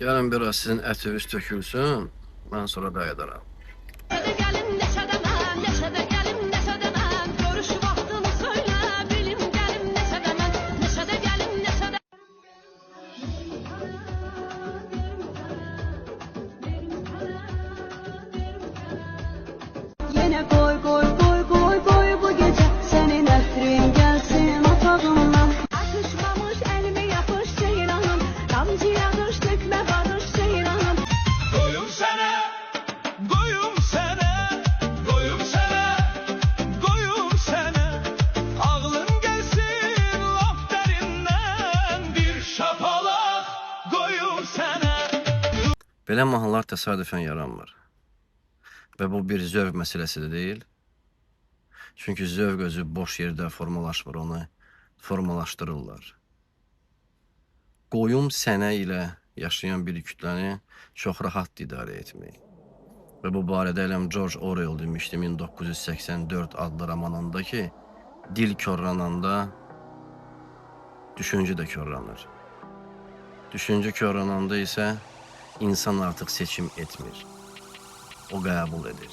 Gəlin biraz sizin ətiniz tökülsün, mən sonra qayıdaram. Neşədə gəlim, neşədə mən, neşədə gəlim, neşədə mən. Görüş vaxtını söylə, bilim gəlim, neşədə mən. Neşədə gəlim, neşədə. Yine koy koy koy koy koy bu gece senin efrin gelsin otağımdan. Atışmamış elime yapış ceylanım, damcı yağış dökme barış ceylanım. Koyum sana, koyum sana, koyum sana, koyum sana. Ağlın gelsin laf derinden bir şapalak koyum sana. Belə mahnılar təsadüfən yaranmır. Və bu bir zövq məsələsi də deyil. Çünki zövq özü boş yerdə formalaşmır, onu formalaşdırırlar. Qoyum sənə ilə yaşayan bir kütləni çox rahat idarə etmək. Və bu barədə eləm George Orwell demişdi 1984 adlı romanında ki, dil körlananda düşüncə də körlanır. Düşüncə körlananda isə insan artıq seçim etmir. O qəbul edir.